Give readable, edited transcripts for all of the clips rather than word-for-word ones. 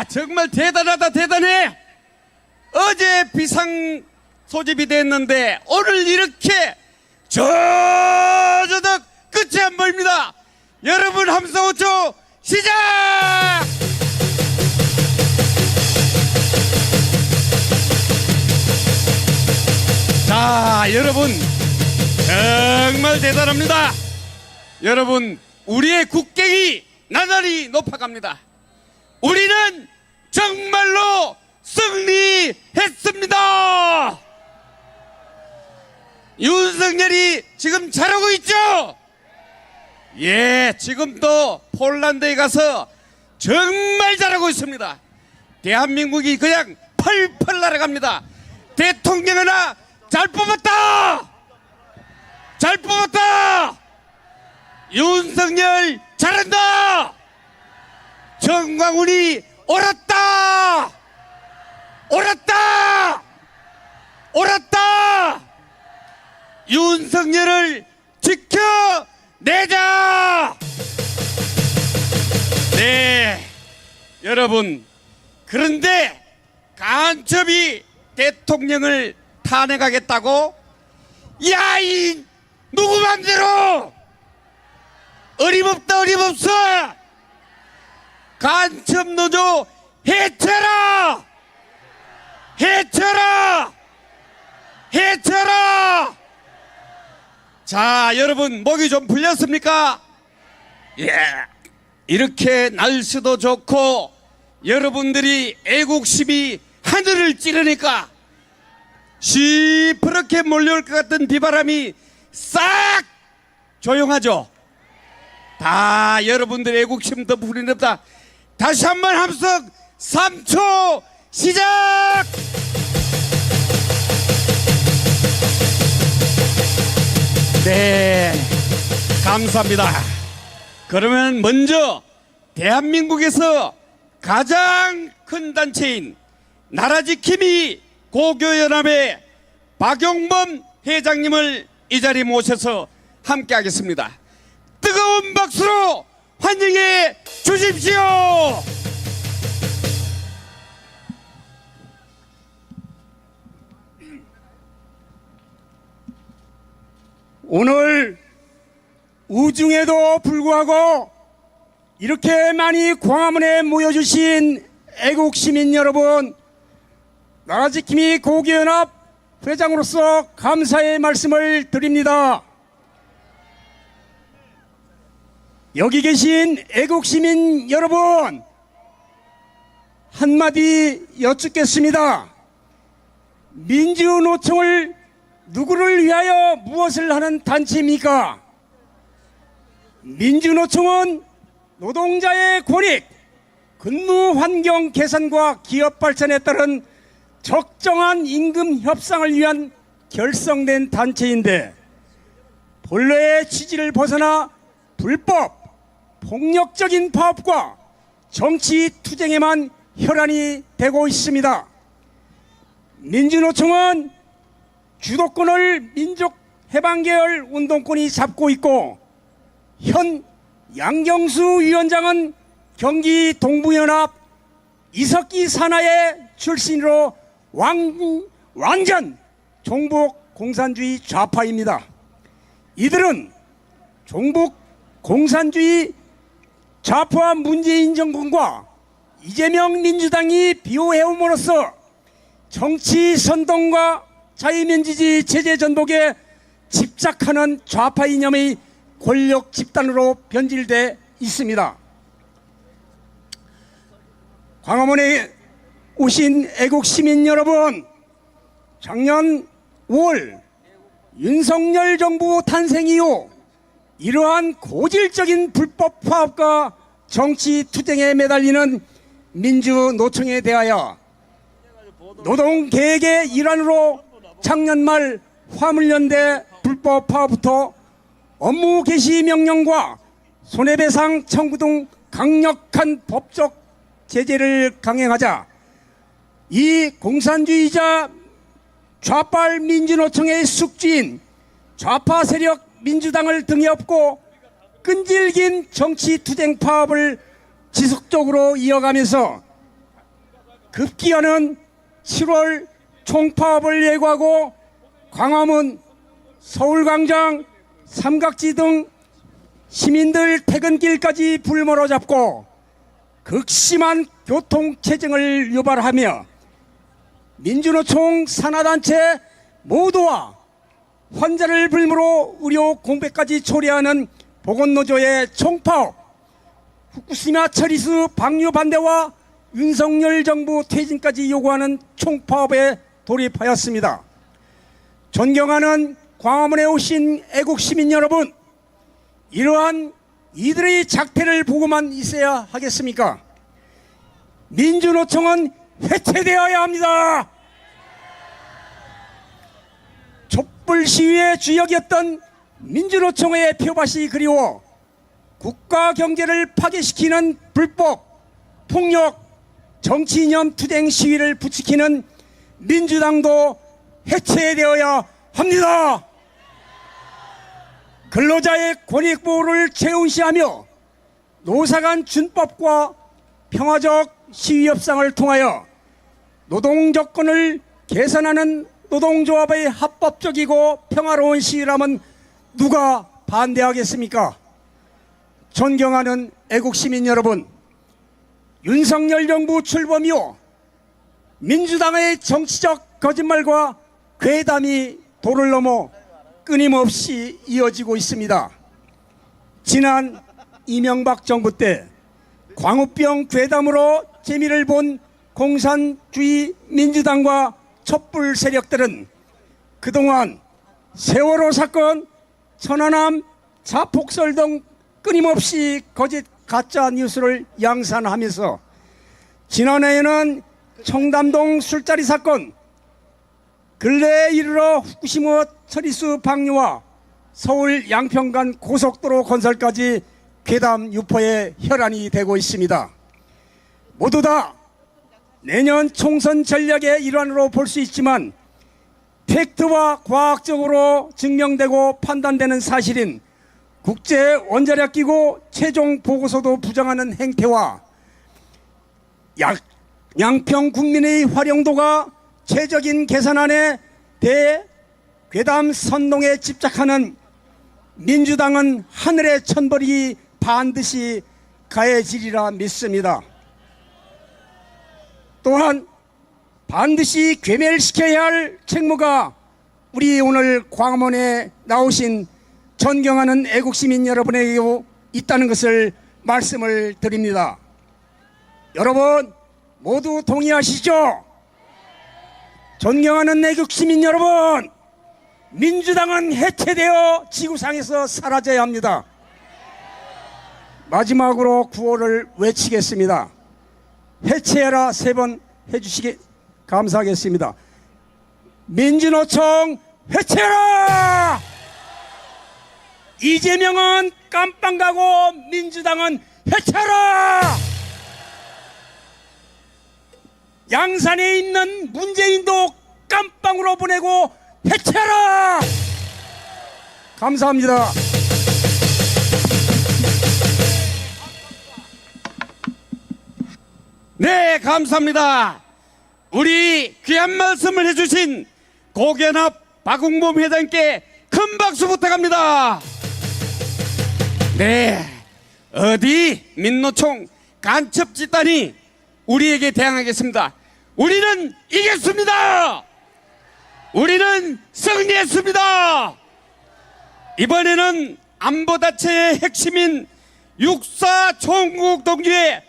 정말 대단하다 대단해. 어제 비상 소집이 됐는데 오늘 이렇게 저저덕 끝이 안 보입니다. 여러분 함성 5초 시작. 자, 여러분 정말 대단합니다. 여러분, 우리의 국격이 나날이 높아갑니다. 우리는 정말로 승리했습니다. 윤석열이 지금 잘하고 있죠? 예, 지금도 폴란드에 가서 정말 잘하고 있습니다. 대한민국이 그냥 펄펄 날아갑니다. 대통령 하나 잘 뽑았다! 잘 뽑았다! 윤석열 잘한다! 정광훈이 옳았다! 옳았다! 옳았다! 윤석열을 지켜내자! 네, 여러분, 그런데 간첩이 대통령을 탄핵하겠다고? 야, 이 누구 맘대로! 어림없다 어림없어! 간첩노조 해쳐라! 해쳐라! 해쳐라! 자, 여러분 목이 좀 풀렸습니까? 예, 이렇게 날씨도 좋고 여러분들이 애국심이 하늘을 찌르니까 시퍼렇게 몰려올 것 같은 비바람이 싹 조용하죠. 다 여러분들의 애국심 덕분입니다. 다시 한번 함성 3초 시작. 네, 감사합니다. 그러면 먼저 대한민국에서 가장 큰 단체인 나라지킴이 고교연합의 박용범 회장님을 이 자리에 모셔서 함께 하겠습니다. 뜨거운 박수로 환영해 주십시오. 오늘 우중에도 불구하고 이렇게 많이 광화문에 모여주신 애국시민 여러분, 나라지킴이 고교연합 회장으로서 감사의 말씀을 드립니다. 여기 계신 애국시민 여러분, 한마디 여쭙겠습니다. 민주노총을 누구를 위하여 무엇을 하는 단체입니까? 민주노총은 노동자의 권익, 근무 환경 개선과 기업 발전에 따른 적정한 임금 협상을 위한 결성된 단체인데, 본래의 취지를 벗어나 불법, 폭력적인 파업과 정치 투쟁에만 혈안이 되고 있습니다. 민주노총은 주도권을 민족해방계열 운동권이 잡고 있고, 현 양경수 위원장은 경기 동부연합 이석기 산하의 출신으로 완전 종북 공산주의 좌파입니다. 이들은 종북 공산주의 좌파 문재인 정권과 이재명 민주당이 비호해옴으로써 정치 선동과 자유민주주의 체제 전복에 집착하는 좌파 이념의 권력 집단으로 변질돼 있습니다. 광화문에 오신 애국 시민 여러분, 작년 5월 윤석열 정부 탄생 이후 이러한 고질적인 불법 파업과 정치 투쟁에 매달리는 민주노총에 대하여 노동계획의 일환으로 작년 말 화물연대 불법 파업부터 업무 개시 명령과 손해배상 청구 등 강력한 법적 제재를 강행하자 이 공산주의자 좌빨 민주노총의 숙주인 좌파 세력 민주당을 등에 업고 끈질긴 정치 투쟁 파업을 지속적으로 이어가면서 급기야는 7월 총파업을 예고하고 광화문, 서울광장, 삼각지 등 시민들 퇴근길까지 불모로 잡고 극심한 교통체증을 유발하며 민주노총 산하단체 모두와 환자를 불무로 의료 공백까지 초래하는 보건노조의 총파업, 후쿠시마 처리수 방류 반대와 윤석열 정부 퇴진까지 요구하는 총파업에 돌입하였습니다. 존경하는 광화문에 오신 애국시민 여러분, 이러한 이들의 작태를 보고만 있어야 하겠습니까? 민주노총은 해체되어야 합니다. 촛불 시위의 주역이었던 민주노총의 표밭이 그리워 국가 경제를 파괴시키는 불법, 폭력, 정치 이념 투쟁 시위를 부추기는 민주당도 해체되어야 합니다. 근로자의 권익 보호를 최우시하며 노사간 준법과 평화적 시위 협상을 통하여 노동 조건을 개선하는 노동조합의 합법적이고 평화로운 시위라면 누가 반대하겠습니까? 존경하는 애국시민 여러분, 윤석열 정부 출범 이후 민주당의 정치적 거짓말과 괴담이 도를 넘어 끊임없이 이어지고 있습니다. 지난 이명박 정부 때 광우병 괴담으로 재미를 본 공산주의 민주당과 촛불 세력들은 그동안 세월호 사건, 천안함, 자폭설 등 끊임없이 거짓 가짜 뉴스를 양산하면서 지난해에는 청담동 술자리 사건, 근래에 이르러 후쿠시마 처리수 방류와 서울 양평간 고속도로 건설까지 괴담 유포의 혈안이 되고 있습니다. 모두 다 내년 총선 전략의 일환으로 볼 수 있지만 팩트와 과학적으로 증명되고 판단되는 사실인 국제원자력기구 최종 보고서도 부정하는 행태와 양평 국민의 활용도가 최적인 계산안에 대해 괴담 선동에 집착하는 민주당은 하늘의 천벌이 반드시 가해지리라 믿습니다. 또한 반드시 괴멸시켜야 할 책무가 우리 오늘 광화문에 나오신 존경하는 애국시민 여러분에게 있다는 것을 말씀을 드립니다. 여러분 모두 동의하시죠? 존경하는 애국시민 여러분, 민주당은 해체되어 지구상에서 사라져야 합니다. 마지막으로 구호를 외치겠습니다. 해체해라 3번 해주시기 감사하겠습니다. 민주노총 해체해라! 이재명은 깜빵 가고 민주당은 해체해라! 양산에 있는 문재인도 깜빵으로 보내고 해체해라! 감사합니다. 네, 감사합니다. 우리 귀한 말씀을 해주신 고견합 박웅범 회장께 큰 박수 부탁합니다. 네, 어디 민노총 간첩 집단이 우리에게 대항하겠습니다. 우리는 이겼습니다. 우리는 승리했습니다. 이번에는 안보단체의 핵심인 육사 총국 동지의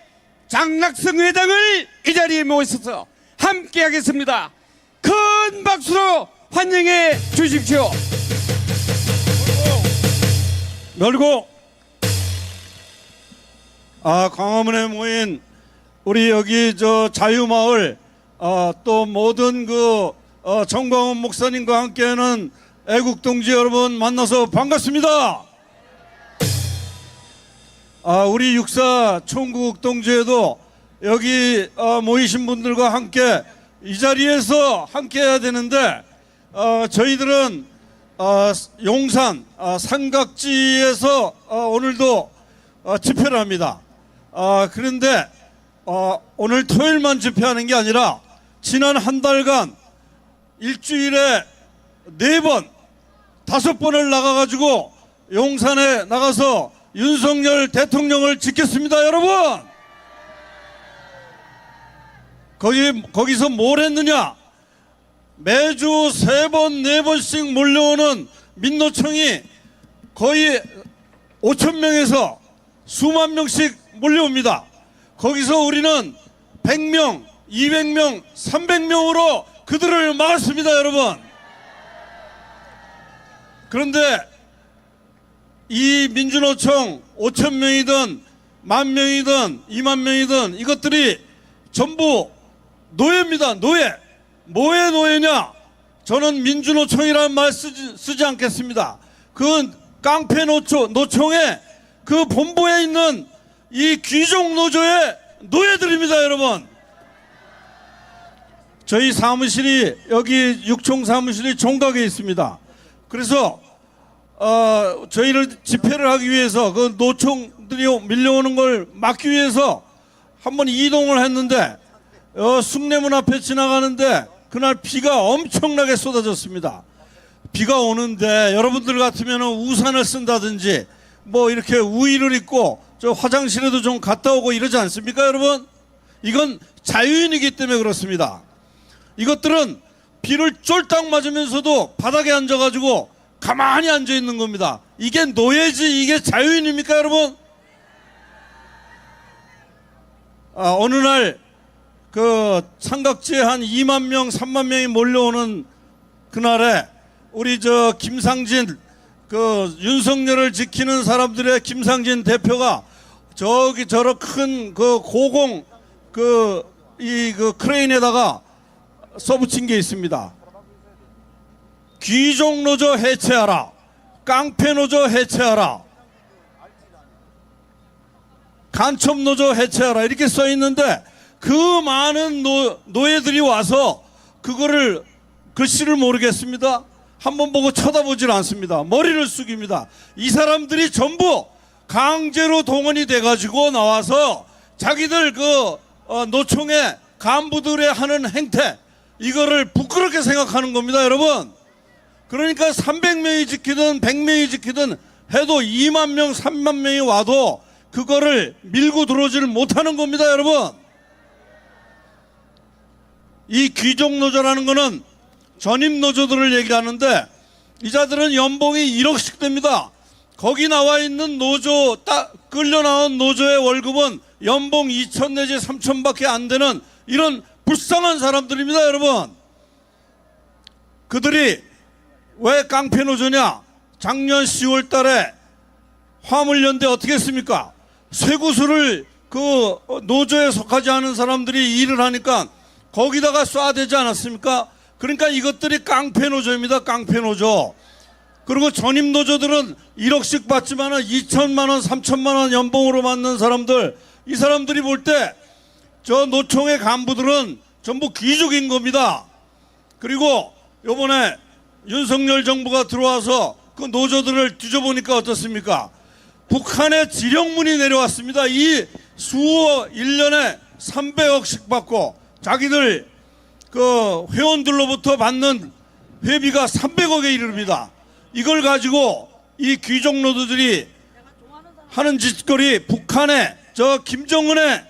장락승 회장을 이 자리에 모셔서 함께 하겠습니다. 큰 박수로 환영해 주십시오. 그리고 광화문에 모인 우리 여기 자유마을 또 모든 정광훈 목사님과 함께하는 애국동지 여러분 만나서 반갑습니다. 우리 육사 총국 동지회도 여기 모이신 분들과 함께 이 자리에서 함께 해야 되는데 저희들은 용산 삼각지에서 오늘도 집회를 합니다. 그런데 오늘 토요일만 집회하는 게 아니라 지난 한 달간 일주일에 4번, 5번을 나가가지고 용산에 나가서 윤석열 대통령을 지켰습니다, 여러분. 거기서 뭘 했느냐? 매주 3번, 4번씩 몰려오는 민노총이 거의 5,000명에서 수만 명씩 몰려옵니다. 거기서 우리는 100명, 200명, 300명으로 그들을 막았습니다, 여러분. 그런데 이 민주노총 5,000명이든 10,000명이든 20,000명이든 이것들이 전부 노예입니다. 노예. 뭐의 노예냐? 저는 민주노총이라는 말 쓰지 않겠습니다. 그 깡패 노총의 그 본부에 있는 이 귀족 노조의 노예들입니다, 여러분. 저희 사무실이 여기 육총 사무실이 종각에 있습니다. 그래서 저희를 집회를 하기 위해서 그 노총들이 밀려오는 걸 막기 위해서 한번 이동을 했는데 숭례문 앞에 지나가는데 그날 비가 엄청나게 쏟아졌습니다. 비가 오는데 여러분들 같으면 우산을 쓴다든지 뭐 이렇게 우의를 입고 저 화장실에도 좀 갔다 오고 이러지 않습니까, 여러분? 이건 자유인이기 때문에 그렇습니다. 이것들은 비를 쫄딱 맞으면서도 바닥에 앉아가지고 가만히 앉아 있는 겁니다. 이게 노예지 이게 자유인입니까, 여러분? 어느 날 그 삼각지에 한 2만 명, 3만 명이 몰려오는 그날에 우리 저 김상진 그 윤석열을 지키는 사람들의 김상진 대표가 저기 저런 큰 그 고공 그 크레인에다가 써붙인 게 있습니다. 귀족 노조 해체하라. 깡패 노조 해체하라. 간첩 노조 해체하라. 이렇게 써 있는데 그 많은 노예들이 와서 그거를 글씨를 모르겠습니다. 한번 보고 쳐다보질 않습니다. 머리를 숙입니다. 이 사람들이 전부 강제로 동원이 돼가지고 나와서 자기들 그 노총의 간부들의 하는 행태 이거를 부끄럽게 생각하는 겁니다, 여러분. 그러니까 300명이 지키든 100명이 지키든 해도 2만 명, 3만 명이 와도 그거를 밀고 들어오지를 못하는 겁니다, 여러분. 이 귀족 노조라는 거는 전임 노조들을 얘기하는데 이 자들은 연봉이 1억씩 됩니다. 거기 나와 있는 노조, 끌려 나온 노조의 월급은 연봉 2천 내지 3천밖에 안 되는 이런 불쌍한 사람들입니다, 여러분. 그들이 왜 깡패 노조냐? 작년 10월 달에 화물연대 어떻게 했습니까? 쇠구슬을 그 노조에 속하지 않은 사람들이 일을 하니까 거기다가 쏴대지 않았습니까? 그러니까 이것들이 깡패 노조입니다. 깡패 노조. 그리고 전임 노조들은 1억씩 받지만 2천만 원, 3천만 원 연봉으로 받는 사람들, 이 사람들이 볼 때 저 노총의 간부들은 전부 귀족인 겁니다. 그리고 요번에 윤석열 정부가 들어와서 그 노조들을 뒤져보니까 어떻습니까? 북한의 지령문이 내려왔습니다. 이 수호 1년에 300억씩 받고 자기들 그 회원들로부터 받는 회비가 300억에 이릅니다. 이걸 가지고 이 귀족 노조들이 하는 짓거리 북한의 저 김정은의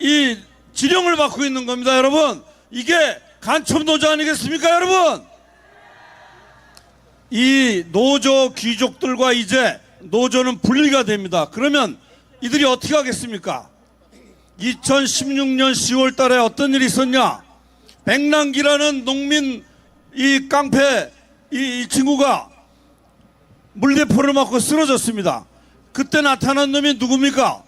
이 지령을 받고 있는 겁니다, 여러분. 이게 간첩 노조 아니겠습니까, 여러분? 이 노조 귀족들과 이제 노조는 분리가 됩니다. 그러면 이들이 어떻게 하겠습니까? 2016년 10월 달에 어떤 일이 있었냐? 백남기라는 농민 이 깡패 이 친구가 물대포를 맞고 쓰러졌습니다. 그때 나타난 놈이 누굽니까?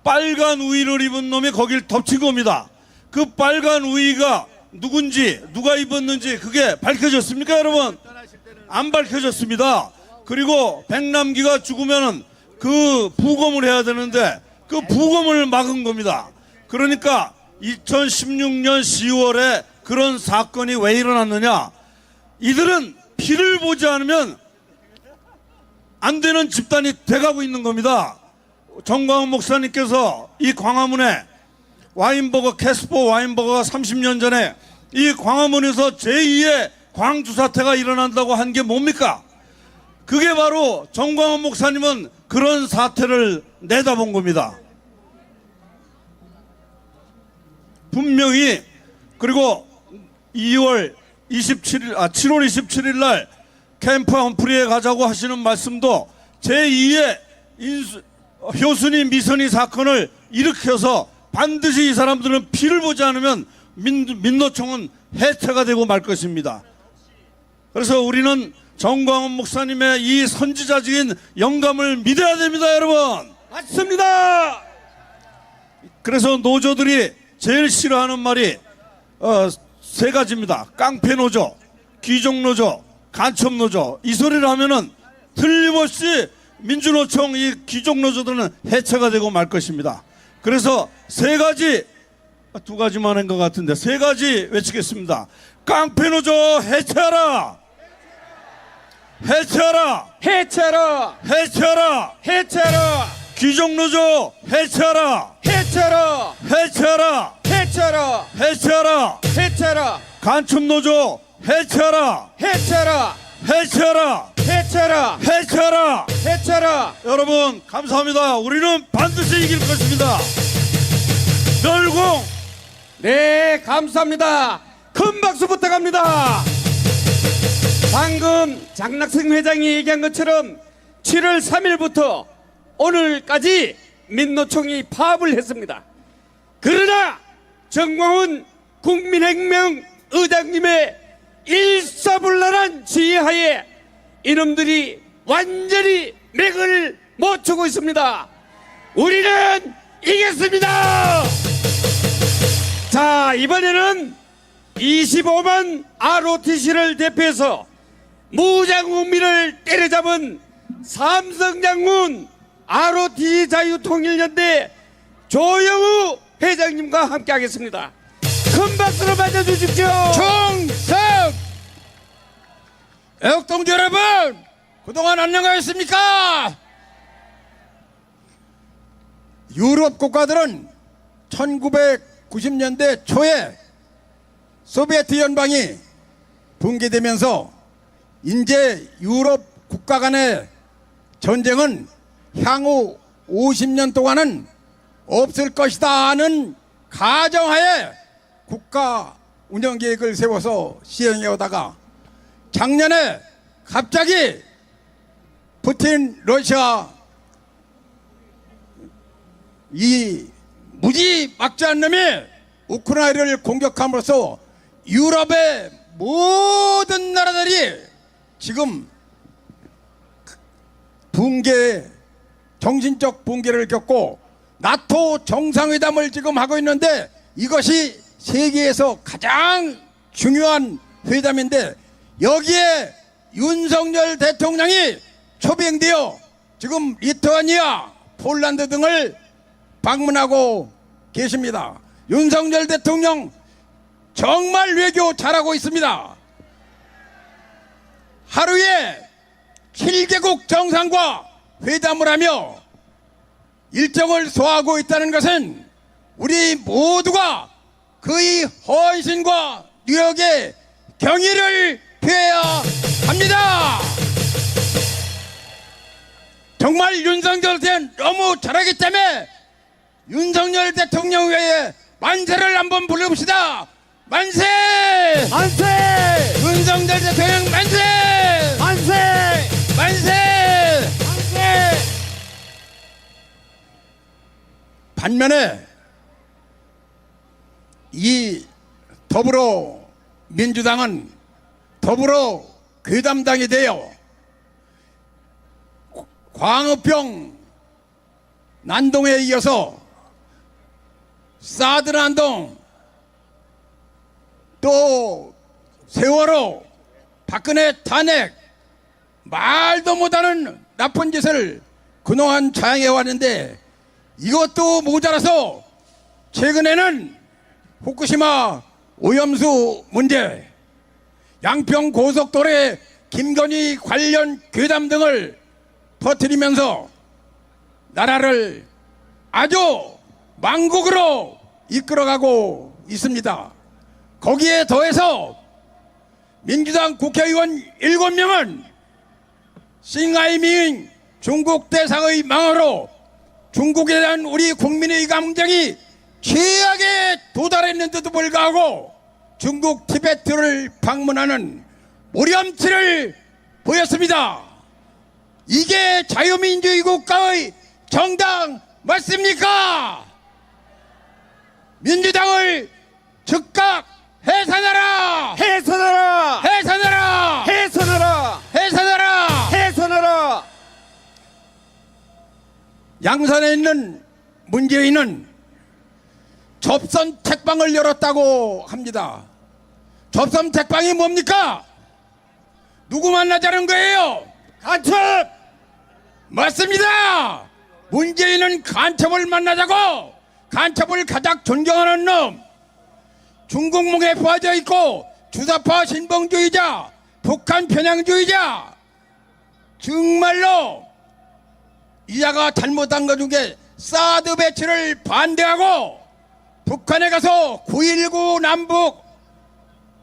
빨간 우의를 입은 놈이 거길 덮친 겁니다. 그 빨간 우의가 누군지 누가 입었는지 그게 밝혀졌습니까, 여러분? 안 밝혀졌습니다. 그리고 백남기가 죽으면은 그 부검을 해야 되는데 그 부검을 막은 겁니다. 그러니까 2016년 10월에 그런 사건이 왜 일어났느냐? 이들은 피를 보지 않으면 안 되는 집단이 돼가고 있는 겁니다. 정광훈 목사님께서 이 광화문에 와인버거, 캐스퍼 와인버거가 30년 전에 이 광화문에서 제2의 광주 사태가 일어난다고 한 게 뭡니까? 그게 바로 정광훈 목사님은 그런 사태를 내다본 겁니다. 분명히. 그리고 7월 27일 날 캠프 험프리에 가자고 하시는 말씀도 제2의 효순이 미선이 사건을 일으켜서 반드시 이 사람들은 피를 보지 않으면 민노총은 해체가 되고 말 것입니다. 그래서 우리는 정광훈 목사님의 이 선지자적인 영감을 믿어야 됩니다, 여러분. 맞습니다. 그래서 노조들이 제일 싫어하는 말이 세 가지입니다. 깡패 노조, 귀족 노조, 간첩 노조. 이 소리를 하면은 틀림없이 민주노총 이 귀족 노조들은 해체가 되고 말 것입니다. 그래서 세 가지, 두 가지만 한 것 같은데 세 가지 외치겠습니다. 깡패 노조 해체하라! 해체하라! 해체하라! 해체하라! 해체하라! 귀족 노조 해체하라! 해체하라! 해체하라! 해체하라! 해체하라! 해체하라! 간첩 노조 해체하라! 해체하라! 해체하라! 해체하라! 해체하라! 해체하라! 여러분 감사합니다. 우리는 반드시 이길 것입니다. 멸공! 네, 감사합니다. 큰 박수 부탁합니다. 방금 장낙승 회장이 얘기한 것처럼 7월 3일부터 오늘까지 민노총이 파업을 했습니다. 그러나 정광훈 국민혁명 의장님의 일사불란한 지휘하에 이놈들이 완전히 맥을 못 추고 있습니다. 우리는 이겼습니다. 자, 이번에는 25만 ROTC를 대표해서 무장국민을 때려잡은 삼성장군 ROTC 자유통일연대 조영우 회장님과 함께 하겠습니다. 큰 박수로 맞아주십시오. 총성! 애국동지 여러분, 그동안 안녕하셨습니까? 유럽 국가들은 1990년대 초에 소비에트 연방이 붕괴되면서 이제 유럽 국가 간의 전쟁은 향후 50년 동안은 없을 것이다 하는 가정하에 국가 운영 계획을 세워서 시행해 오다가 작년에 갑자기 푸틴 러시아 이 무지막지한 놈이 우크라이나를 공격함으로써 유럽의 모든 나라들이 지금 붕괴, 정신적 붕괴를 겪고 나토 정상회담을 지금 하고 있는데 이것이 세계에서 가장 중요한 회담인데 여기에 윤석열 대통령이 초빙되어 지금 리투아니아, 폴란드 등을 방문하고 계십니다. 윤석열 대통령 정말 외교 잘하고 있습니다. 하루에 7개국 정상과 회담을 하며 일정을 소화하고 있다는 것은 우리 모두가 그의 헌신과 노력에 경의를 표해야 합니다. 정말 윤석열 대통령 너무 잘하기 때문에 윤석열 대통령 외에 만세를 한번 불러봅시다. 만세! 만세! 윤석열 대통령 만세! 만세! 만세! 만세! 반면에 이 더불어민주당은 더불어 괴담당이 되어 광우병 난동에 이어서 사드 난동 또 세월호 박근혜 탄핵 말도 못하는 나쁜 짓을 그동안 자행해 왔는데 이것도 모자라서 최근에는 후쿠시마 오염수 문제, 양평 고속도로의 김건희 관련 괴담 등을 퍼뜨리면서 나라를 아주 망국으로 이끌어가고 있습니다. 거기에 더해서 민주당 국회의원 7명은 싱하이밍 중국 대상의 망으로 중국에 대한 우리 국민의 감정이 최악에 도달했는데도 불구하고 중국 티베트를 방문하는 모렴치를 보였습니다. 이게 자유민주주의 국가의 정당 맞습니까? 민주당을 즉각 해산하라! 해산하라! 해산하라! 해산하라! 해산하라! 해산하라! 양산에 있는 문재인은 접선 책방을 열었다고 합니다. 접선 책방이 뭡니까? 누구 만나자는 거예요? 간첩! 맞습니다. 문재인은 간첩을 만나자고, 간첩을 가장 존경하는 놈, 중국몽에 빠져 있고 주사파 신봉주의자, 북한 편향주의자, 정말로 이자가 잘못한 것 중에 사드 배치를 반대하고 북한에 가서 9.19 남북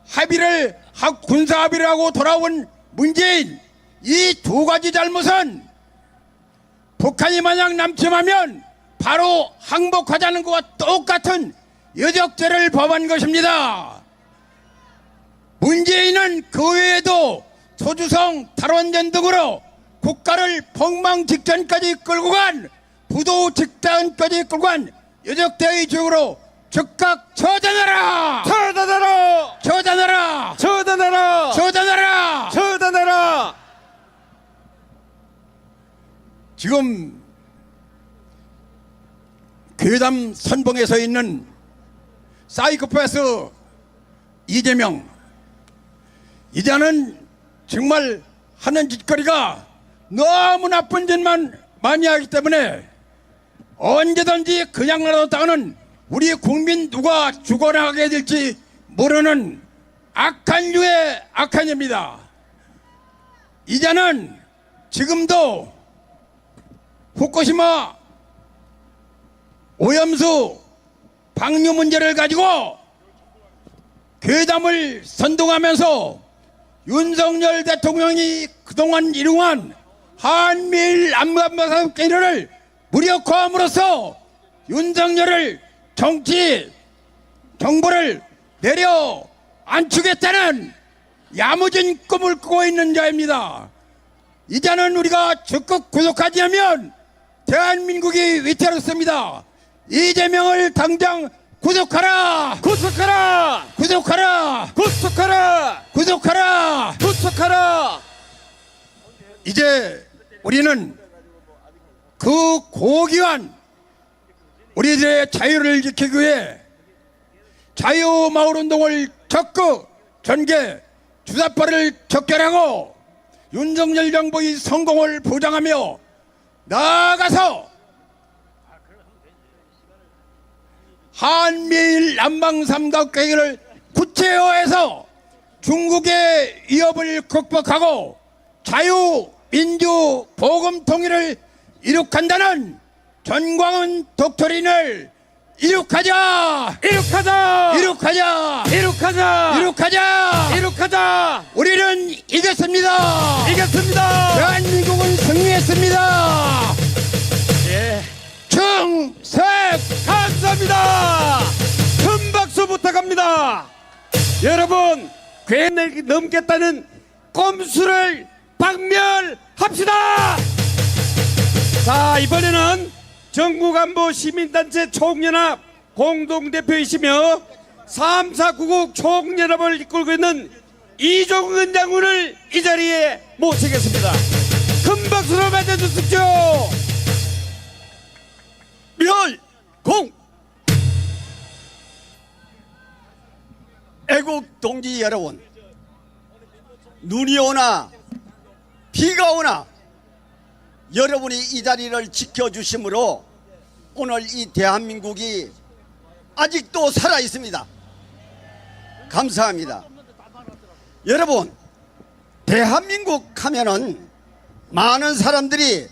합의를 군사 합의를 하고 돌아온 문재인, 이 두 가지 잘못은 북한이 만약 남침하면 바로 항복하자는 것과 똑같은 여적죄를 범한 것입니다. 문재인은 그 외에도 소주성 탈원전 등으로 국가를 폭망 직전까지 끌고 간, 부도 직전까지 끌고 간 여적죄의 죄로 즉각 처단하라! 처단하라! 처단하라! 처단하라! 처단하라! 처단하라! 지금 괴담 선봉에 서 있는 사이코패스 이재명, 이자는 정말 하는 짓거리가 너무 나쁜 짓만 많이 하기 때문에 언제든지 그냥 놔뒀다가는 우리 국민 누가 죽어나가게 될지 모르는 악한 유의 악한입니다. 이자는 지금도 후쿠시마 오염수 방류 문제를 가지고 괴담을 선동하면서 윤석열 대통령이 그동안 이루한 한미일 안보협력을 무력화함으로써 윤석열을 정치 정보를 내려 앉히겠다는 야무진 꿈을 꾸고 있는 자입니다. 이제는 우리가 적극 구속하지 않으면 대한민국이 위태롭습니다. 이재명을 당장 구속하라! 구속하라! 구속하라! 구속하라! 구속하라! 구속하라! 이제 우리는 그 고귀한 우리들의 자유를 지키기 위해 자유마을운동을 적극 전개, 주사파를 적결하고 윤석열 정부의 성공을 보장하며 나아가서 한미일 남방 삼각관계를 구체화해서 중국의 위협을 극복하고 자유, 민주, 복음 통일을 이룩한다는 전광훈 독트린을 이룩하자! 이룩하자! 이룩하자! 이룩하자! 이룩하자! 이룩하자! 우리는 이겼습니다! 이겼습니다! 대한민국은 승리했습니다! 예. 충성! 감사합니다! 큰 박수 부탁합니다! 여러분, 괴내 넘겠다는 꼼수를 박멸합시다! 자, 이번에는 전국안보 시민단체 총연합 공동대표이시며 3.4구국 총연합을 이끌고 있는 이종근 장군을 이 자리에 모시겠습니다. 큰 박수로 맞아주십시오. 멸공! 애국 동지 여러분, 눈이 오나 비가 오나 여러분이 이 자리를 지켜주심으로 오늘 이 대한민국이 아직도 살아있습니다. 감사합니다. 여러분, 대한민국 하면은 많은 사람들이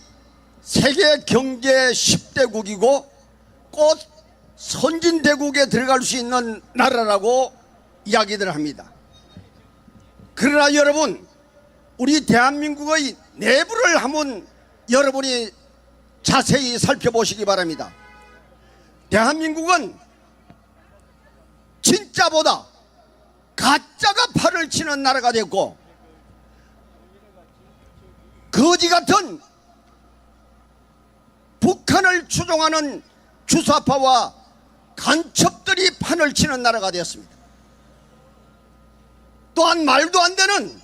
세계 경제 10대국이고 곧 선진대국에 들어갈 수 있는 나라라고 이야기들 합니다. 그러나 여러분, 우리 대한민국의 내부를 한번 여러분이 자세히 살펴보시기 바랍니다. 대한민국은 진짜보다 가짜가 팔을 치는 나라가 됐고, 거지 같은 북한을 추종하는 주사파와 간첩들이 판을 치는 나라가 되었습니다. 또한 말도 안 되는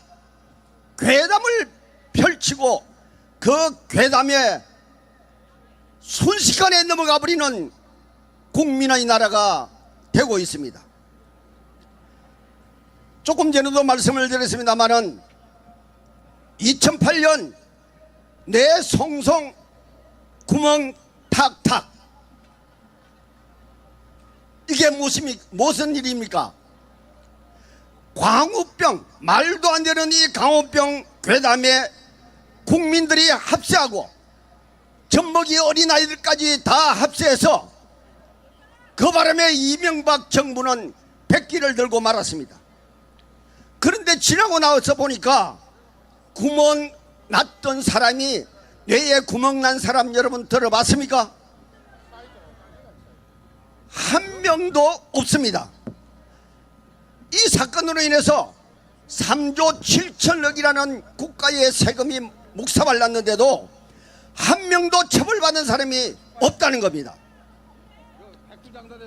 괴담을 펼치고 그 괴담에 순식간에 넘어가 버리는 국민의 나라가 되고 있습니다. 조금 전에도 말씀을 드렸습니다마는 2008년 내 송송 구멍 탁탁, 이게 무슨 일입니까? 광우병, 말도 안 되는 이 광우병 괴담에 국민들이 합세하고 젖먹이 어린아이들까지 다 합세해서 그 바람에 이명박 정부는 백기를 들고 말았습니다. 그런데 지나고 나와서 보니까 구멍 났던 사람이, 뇌에 구멍 난 사람 여러분 들어봤습니까? 한 명도 없습니다. 이 사건으로 인해서 3조 7천억이라는 국가의 세금이 묵사발 났는데도 한 명도 처벌받은 사람이 없다는 겁니다.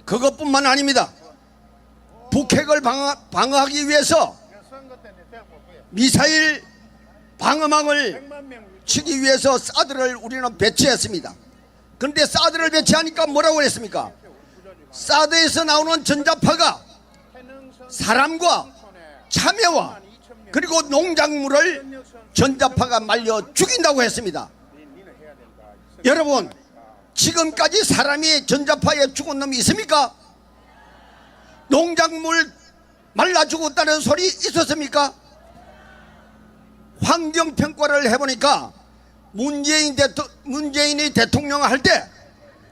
그것뿐만 아닙니다. 북핵을 방어하기 위해서 미사일 방어망을 치기 위해서 사드를 우리는 배치했습니다. 그런데 사드를 배치하니까 뭐라고 했습니까? 사드에서 나오는 전자파가 사람과 참외와 그리고 농작물을 전자파가 말려 죽인다고 했습니다. 여러분, 지금까지 사람이 전자파에 죽은 놈이 있습니까? 농작물 말라 죽었다는 소리 있었습니까? 환경평가를 해보니까 문재인이 대통령 할 때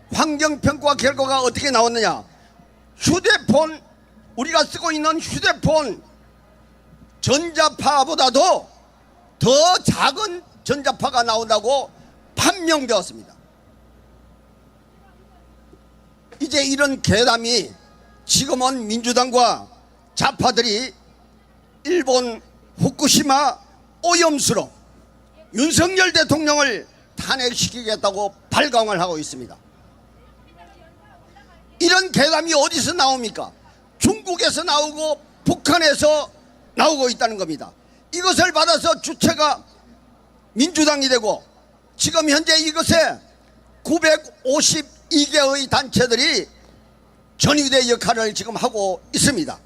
환경평가 결과가 어떻게 나왔느냐? 휴대폰, 우리가 쓰고 있는 휴대폰 전자파보다도 더 작은 전자파가 나온다고 판명되었습니다. 이제 이런 괴담이 지금은 민주당과 좌파들이 일본 후쿠시마 오염수로 윤석열 대통령을 탄핵시키겠다고 발광을 하고 있습니다. 이런 괴담이 어디서 나옵니까? 중국에서 나오고 북한에서 나오고 있다는 겁니다. 이것을 받아서 주체가 민주당이 되고 지금 현재 이것에 952개의 단체들이 전위대 역할을 지금 하고 있습니다.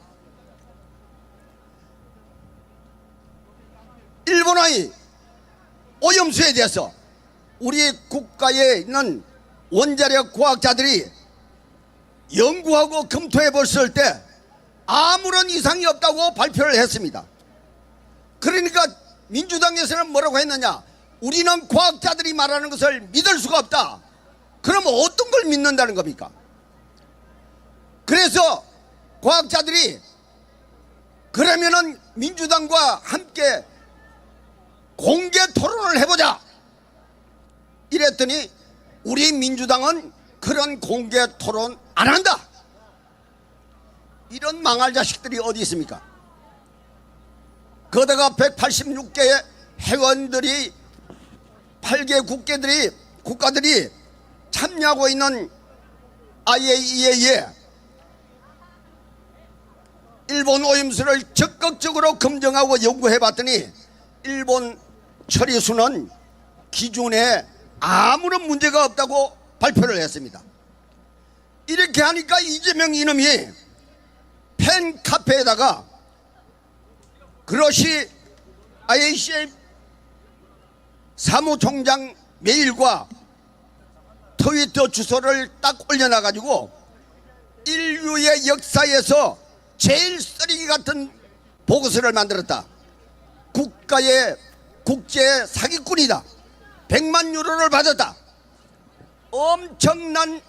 일본의 오염수에 대해서 우리 국가에 있는 원자력 과학자들이 연구하고 검토해 봤을 때 아무런 이상이 없다고 발표를 했습니다. 그러니까 민주당에서는 뭐라고 했느냐? 우리는 과학자들이 말하는 것을 믿을 수가 없다. 그럼 어떤 걸 믿는다는 겁니까? 그래서 과학자들이 그러면은 민주당과 함께 공개 토론을 해보자 이랬더니 우리 민주당은 그런 공개 토론 안 한다. 이런 망할 자식들이 어디 있습니까? 거기다가 186개의 회원들이 8개 국가들이 참여하고 있는 IAEA에 일본 오염수를 적극적으로 검증하고 연구해 봤더니 일본 처리수는 기준에 아무런 문제가 없다고 발표를 했습니다. 이렇게 하니까 이재명 이놈이 팬카페에다가 그로시 IAEA 사무총장 메일과 트위터 주소를 딱 올려놔가지고 인류의 역사에서 제일 쓰레기 같은 보고서를 만들었다. 국가의 국제 사기꾼이다. 100만 유로를 받았다. 엄청난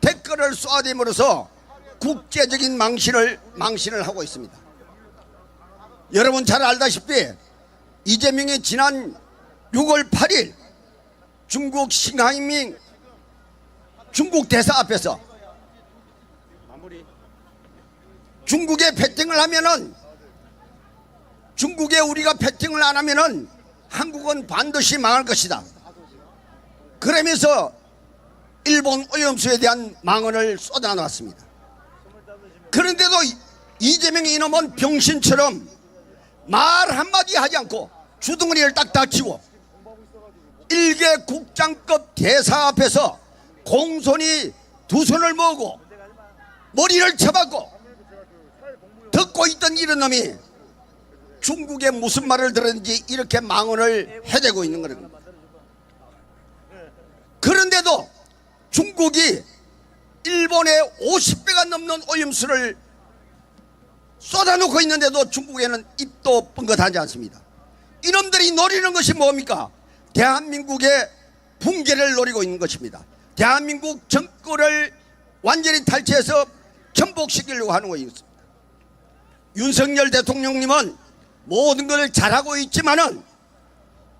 댓글을 쏘아댐으로써 국제적인 망신을 하고 있습니다. 여러분 잘 알다시피 이재명이 지난 6월 8일 중국 싱하이밍 중국 대사 앞에서 중국에 배팅을 하면은, 중국에 우리가 배팅을 안 하면은 한국은 반드시 망할 것이다, 그러면서 일본 오염수에 대한 망언을 쏟아놨습니다. 그런데도 이재명이 이놈은 병신처럼 말 한마디 하지 않고 주둥아리를 딱 닥치고 일개 국장급 대사 앞에서 공손히 두 손을 모으고 머리를 쳐박고 듣고 있던 이런 놈이 중국에 무슨 말을 들었는지 이렇게 망언을 해대고 있는 겁니다. 그런데도 중국이 일본에 50배가 넘는 오염수를 쏟아놓고 있는데도 중국에는 입도 뻥긋하지 않습니다. 이놈들이 노리는 것이 뭡니까? 대한민국의 붕괴를 노리고 있는 것입니다. 대한민국 정권을 완전히 탈취해서 전복시키려고 하는 것입니다. 윤석열 대통령님은 모든 것을 잘하고 있지만은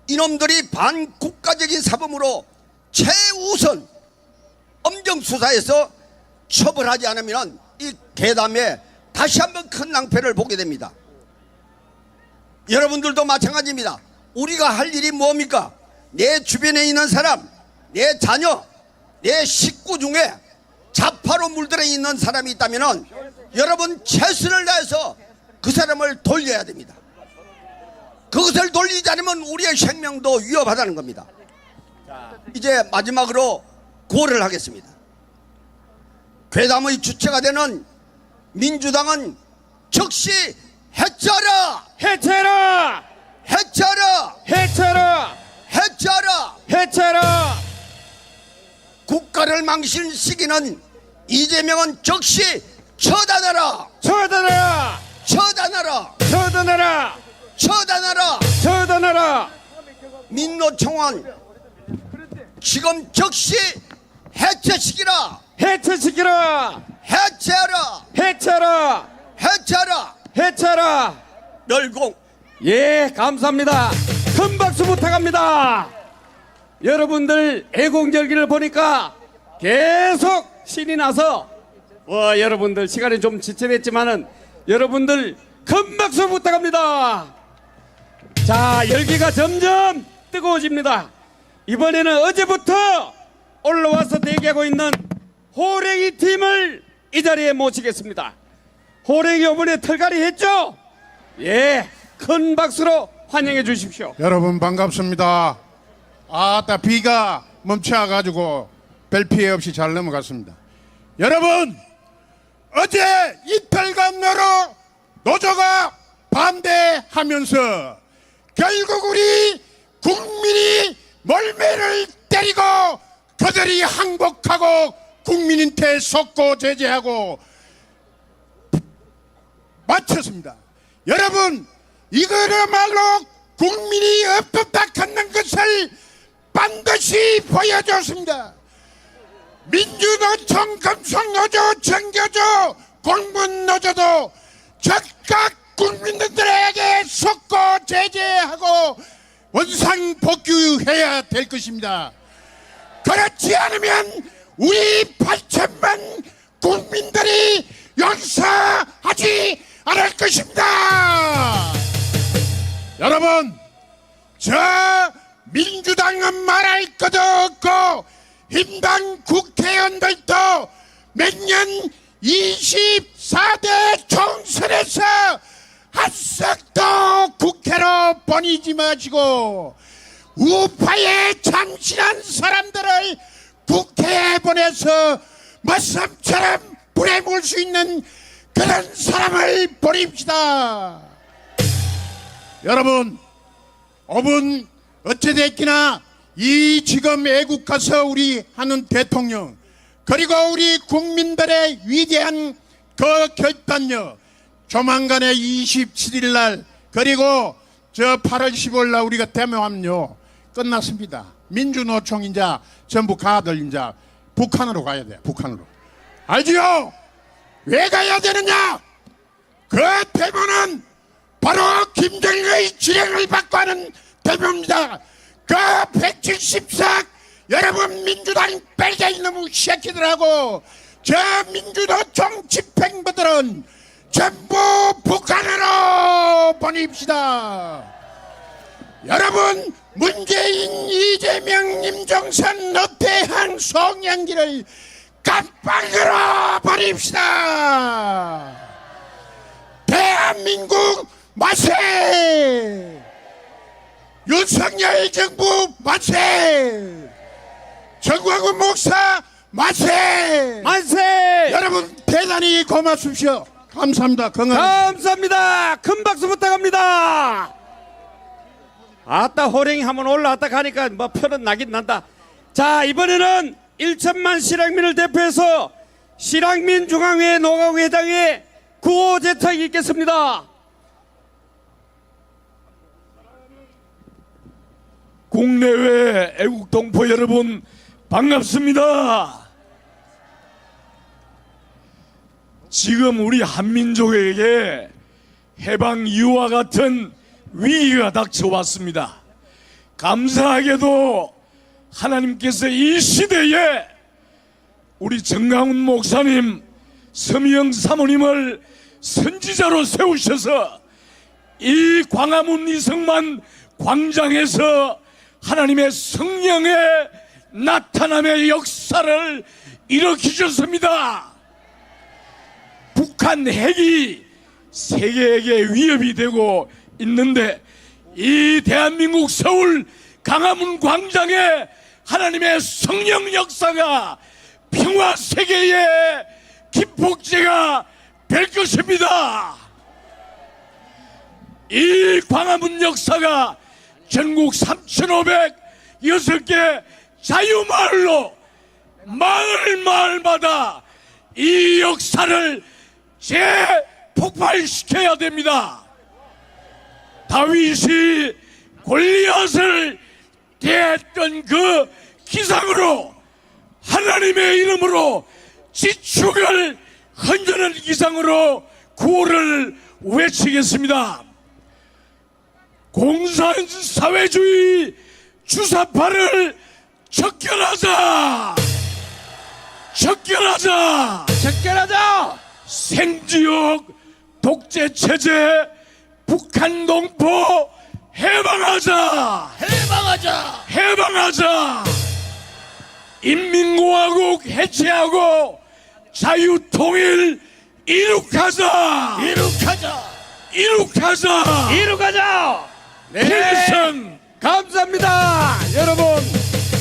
이놈들이 반국가적인 사범으로 최우선 엄정수사해서 처벌하지 않으면 이 괴담에 다시 한번 큰 낭패를 보게 됩니다. 여러분들도 마찬가지입니다. 우리가 할 일이 뭡니까? 내 주변에 있는 사람, 내 자녀, 내 식구 중에 자파로 물들어 있는 사람이 있다면 여러분 최선을 다해서 그 사람을 돌려야 됩니다. 그것을 돌리지 않으면 우리의 생명도 위협하다는 겁니다. 이제 마지막으로 고를 하겠습니다. 괴담의 주체가 되는 민주당은 즉시 해체하라! 해체하라! 해체하라! 해체하라! 해체하라! 해체하라! 국가를 망신시키는 이재명은 즉시 처단하라! 처단하라! 처단하라! 처단하라! 처단하라! 처단하라! 민노총원 지금 즉시 해체시키라! 해체시키라! 해체하라! 해체하라! 해체하라! 해체하라! 멸공! 예, 감사합니다. 큰 박수 부탁합니다. 여러분들 애공절기를 보니까 계속 신이 나서 여러분들 시간이 좀 지체됐지만은 여러분들 큰 박수 부탁합니다. 자, 열기가 점점 뜨거워집니다. 이번에는 어제부터 올라와서 대기하고 있는 호랭이 팀을 이 자리에 모시겠습니다. 호랭이 이번에 털갈이 했죠? 예, 큰 박수로 환영해 주십시오. 여러분 반갑습니다. 아따 비가 멈춰가지고 별 피해 없이 잘 넘어갔습니다. 여러분 어제 이탈감로로 노조가 반대하면서 결국 우리 국민이 몰매를 때리고 그들이 항복하고 국민한테 속고 제재하고 마쳤습니다. 여러분 이거야말로 국민이 없었다 갖는 것을 반드시 보여줬습니다. 민주노총, 금속노조, 정교조, 공군노조도 즉각 국민들에게 속고 제재하고 원상복귀해야 될 것입니다. 그렇지 않으면 우리 8천만 국민들이 용서하지 않을 것입니다. 여러분 저 민주당은 말할 것도 없고 힘당 국회의원들도 매년 24대 총선에서 한 석도 국회로 보내지 마시고 우파에 참신한 사람들을 국회에 보내서 머슴처럼 불에 물 수 있는 그런 사람을 보냅시다. 여러분 5분 어찌됐기나 이 지금 애국가서 우리 하는 대통령 그리고 우리 국민들의 위대한 그 결단력 조만간에 27일 날 그리고 저 8월 15일 날 우리가 대모하면요 끝났습니다. 민주노총 인자 전부 가들 인자 북한으로 가야 돼. 북한으로. 알지요? 왜 가야 되느냐? 그 대표는 바로 김정일의 지령을 받고 하는 대표입니다. 그 170석 여러분 민주당 빨갱이 놈의 새끼들하고 저 민주노총 집행부들은 전부 북한으로 보냅시다. 여러분 문재인, 이재명, 임종선, 노태한, 송영길을 깜빵으로 보냅시다. 대한민국 만세! 윤석열 정부 만세! 정광훈 목사 만세! 만세! 여러분 대단히 고맙습시오. 감사합니다. 건강. 감사합니다. 큰 박수 부탁합니다. 아따 호랭이 한번 올라왔다 가니까 뭐 표는 나긴 난다. 자, 이번에는 1천만 실향민을 대표해서 실향민 중앙회 농업회장의 구호 제탁이 있겠습니다. 국내외 애국 동포 여러분 반갑습니다. 지금 우리 한민족에게 해방 이후와 같은 위기가 닥쳐왔습니다. 감사하게도 하나님께서 이 시대에 우리 정강훈 목사님, 서미영 사모님을 선지자로 세우셔서 이 광화문 이성만 광장에서 하나님의 성령의 나타남의 역사를 일으키셨습니다. 북한 핵이 세계에게 위협이 되고 있는데 이 대한민국 서울 광화문 광장에 하나님의 성령 역사가 평화 세계의 기폭제가 될 것입니다. 이 광화문 역사가 전국 3,506개 자유마을로 마을마다 이 역사를 재폭발시켜야 됩니다. 다윗이 골리앗을 대했던 그 기상으로 하나님의 이름으로 지축을 흔드는 기상으로 구호를 외치겠습니다. 공산사회주의 주사파를 척결하자! 척결하자! 적결하자! 생지역 독재체제 북한 동포 해방하자! 해방하자! 해방하자! 인민공화국 해체하고 자유통일 이룩하자! 이룩하자! 이룩하자! 이루가자! 네. 필승! 감사합니다. 여러분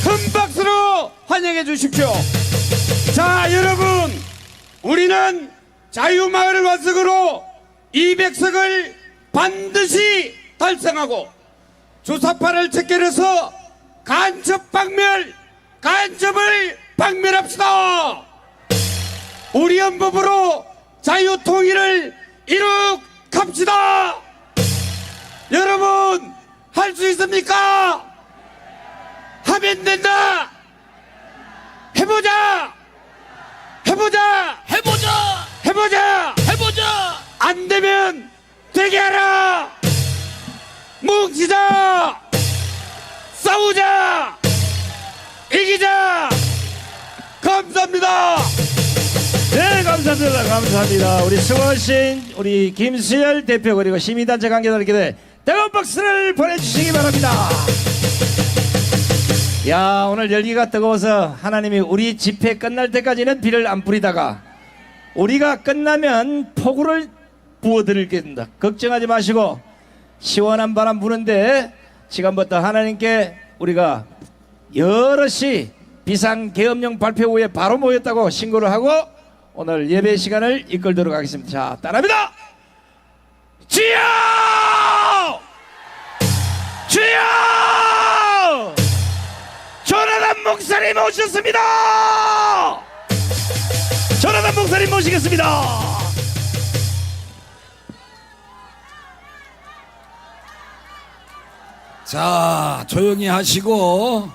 큰 박수로 환영해 주십시오. 자, 여러분 우리는 자유마을 완성으로 200석을 반드시 달성하고 주사파를 척결해서 간접을 박멸합시다. 우리 헌법으로 자유통일을 이룩합시다. 여러분 할 수 있습니까? 하면 된다. 해보자. 해보자. 해보자! 해보자. 해보자! 안 되면 되게 하라. 뭉치자. 싸우자. 이기자. 감사합니다. 네, 감사합니다. 감사합니다. 우리 수고하신 우리 김수열 대표 그리고 시민단체 관계자들께 뜨거운 박수를 보내주시기 바랍니다. 야, 오늘 열기가 뜨거워서 하나님이 우리 집회 끝날 때까지는 비를 안 뿌리다가 우리가 끝나면 폭우를 부어드리겠습니다. 걱정하지 마시고 시원한 바람 부는데 지금부터 하나님께 우리가 여럿이 비상계엄령 발표 후에 바로 모였다고 신고를 하고 오늘 예배 시간을 이끌도록 하겠습니다. 자, 따라합니다. 주여! 주여! 조나단 목사님 오셨습니다. 조나단 목사님 모시겠습니다. 자, 조용히 하시고